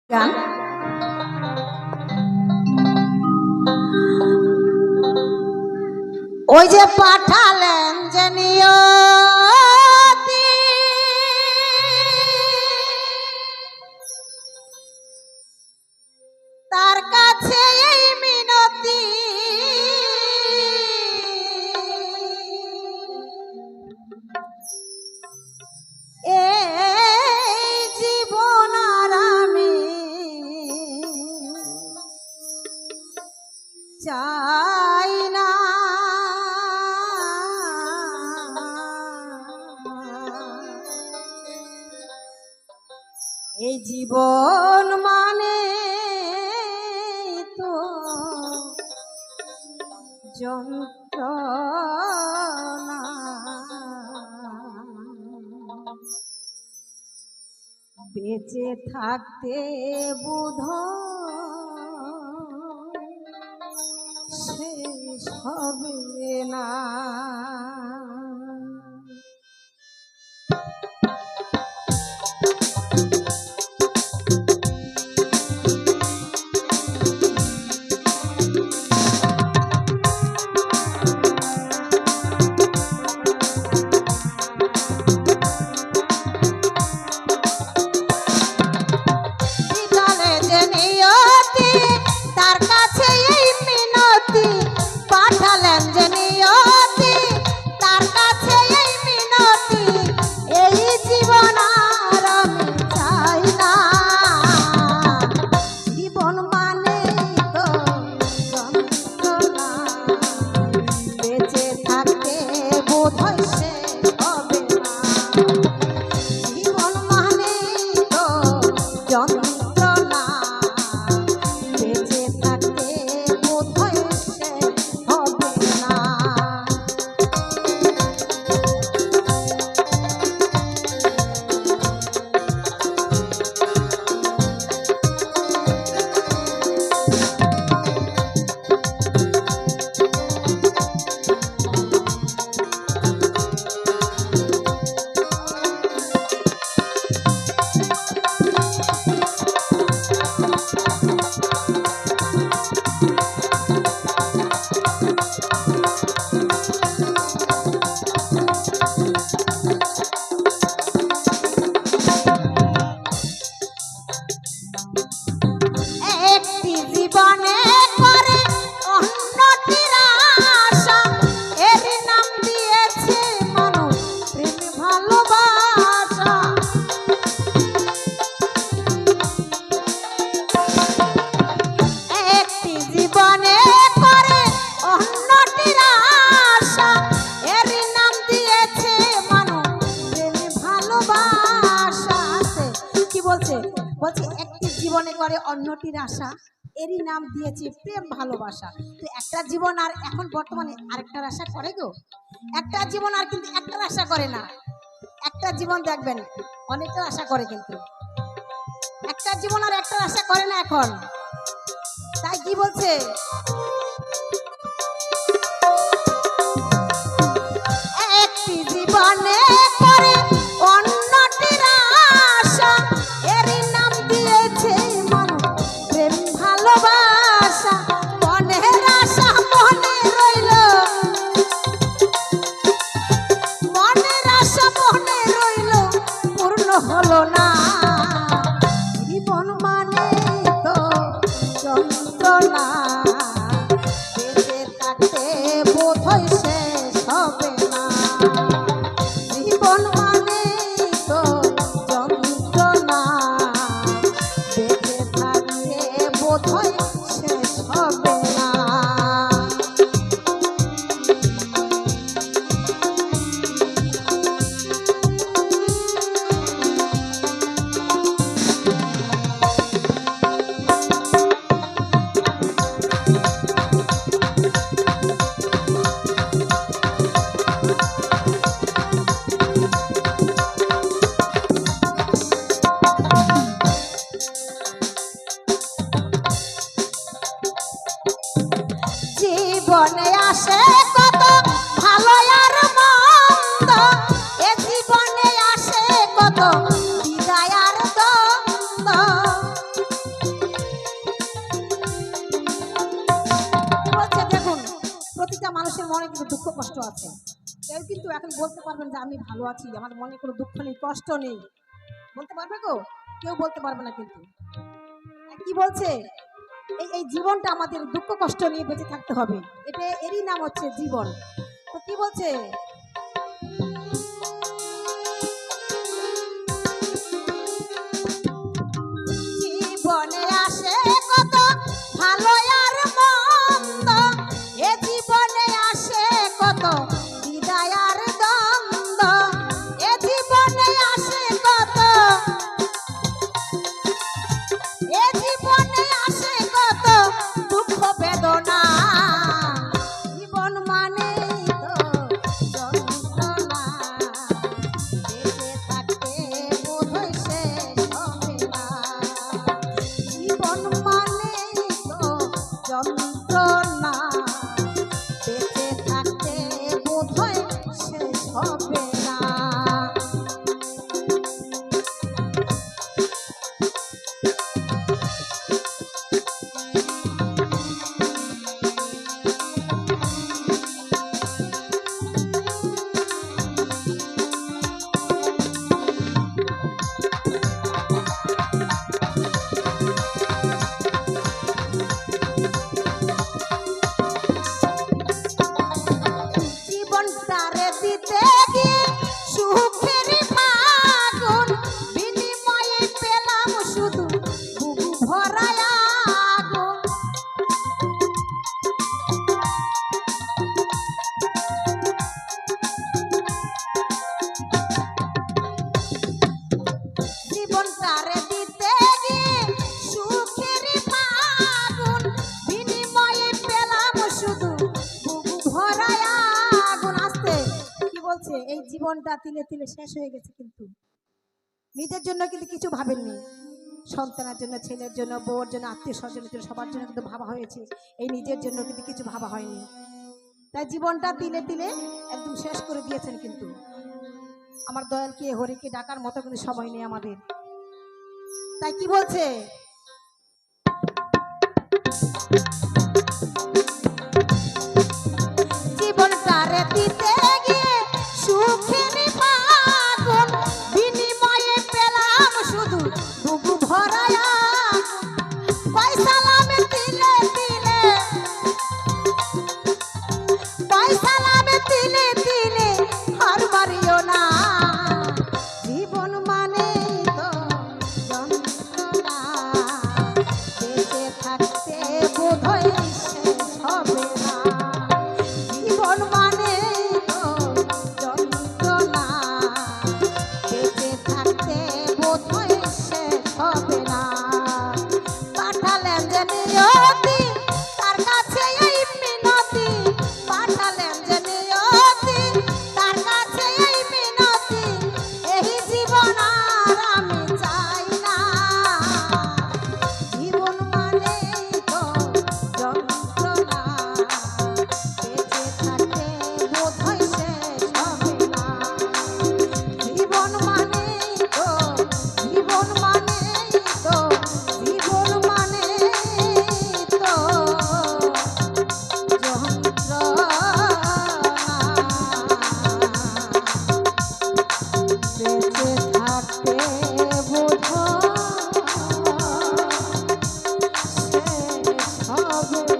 গান ওই যে পাঠালেন যে নিয়তি তার কাছে এই মিনতি এই জীবন আর আমি চাই না এই জীবন মানে তো যন্ত্রণা বেঁচে থাকতে বুধ শেষ হবে না। বলছে একটি জীবনে করে অন্যটির আশা, এরই নাম দিয়েছে প্রেম ভালোবাসা। তো একটা জীবন আর এখন বর্তমানে আরেকটার আশা করে গো, একটা জীবন আর কিন্তু একটার আশা করে না। একটা জীবন দেখবেন অনেকটার আশা করে, কিন্তু একটা জীবন আর একটার আশা করে না এখন। তাই কি বলছে, একটি জীবনে করে অন্যটির আশা, এরই নাম দিয়েছে মানুষ প্রেম ভালোবাসা। মনের আশা মনে রইল, মনের আশা মনে রইল, পূর্ণ হলো না। জীবন মানে তো যন্ত্রণা, বেঁচে থাকতে বোধহয় শেষ হবে না। জীবন মানে তো যন্ত্রণা, বেঁচে থাকতে বোধহয় শেষ হবে না। জীবনে আসে কত ভালো আর মন্দ, এ জীবনে আসে কত বিদায় আর দ্বন্দ্ব। কিন্তু এখন বলতে পারবেন যে আমি ভালো আছি, আমার মনে কোনো দুঃখ নেই, কষ্ট নেই, বলতে পারবে গো? কেউ বলতে পারবে না কিন্তু। কি বলছে, এই এই জীবনটা আমাদের দুঃখ কষ্ট নিয়ে বেঁচে থাকতে হবে, এটা এরই নাম হচ্ছে জীবন। তো কি বলছে, জীবনে আসে কত ভালো আর মন্দ, এ জীবনে আসে কত হৃদয় আর দ্বন্দ্ব, এ জীবনে আসে কত, এ জীবনে আসে কত দুঃখ বেদনা, জীবন মানে তো যন্ত্রণা, বেঁচে থাকতে বোধহয় শেষ হবে না, জীবন মানে তো যন্ত্রণা, বেঁচে থাকতে বোধহয় শেষ হবে না। জীবনটারে দিতে গিয়ে সুখের মাগুন, বিনিময়ে পেলাম শুধু বুকু ভরায় আগুন, জীবনটারে দিতে গিয়ে সুখের মাগুন, বিনিময়ে পেলাম শুধু বুকু ভরায় আগুন। আসতে কি বলছে, এই জীবনটা তিলে তিলে শেষ হয়ে গেছে, কিন্তু নিজের জন্য কিন্তু কিছু ভাবেননি, সন্তানের জন্য, ছেলের জন্য, বউর জন্য, আত্মীয় স্বজনের জন্য, সবার জন্য কিন্তু ভাবা হয়েছে, এই নিজের জন্য কিন্তু কিছু ভাবা হয়নি। তাই জীবনটা তিলে তিলে একদম শেষ করে দিয়েছেন। কিন্তু আমার দয়ালকে হরিকে ডাকার মতো কিন্তু সময় নেই আমাদের। তাই কি বলছে, জীবনটারে দিতে গিয়ে সুখের মাগুন, বিনিময়ে পেলাম শুধু বুকু ভরায় আগুন, পয়সালামে তিলে তিলে, পয়সালামে তিলে তিলে হার মারিও না, জীবন মানে তো যন্ত্রণা, বেঁচে থাকতে বোধহয় শেষ হবে না, জীবন মানে তো যন্ত্রণা, বেঁচে থাকতে বোধহয় শেষ হবে না, পাঠালেন যে নিয়তি তার কাছে এই মিনতি, পাঠালেন যে নিয়তি তার কাছে এই মিনতি, এই জীবন আর আমি চাই না, জীবন মানে তো যন্ত্রণা, বেঁচে থাকতে বোধহয় শেষ হবে না, জীবন মানে তো, জীবন মানে তো, জীবন মানে তো যন্ত্রণা, বেঁচে থাকতে বোধহয় শেষ হবে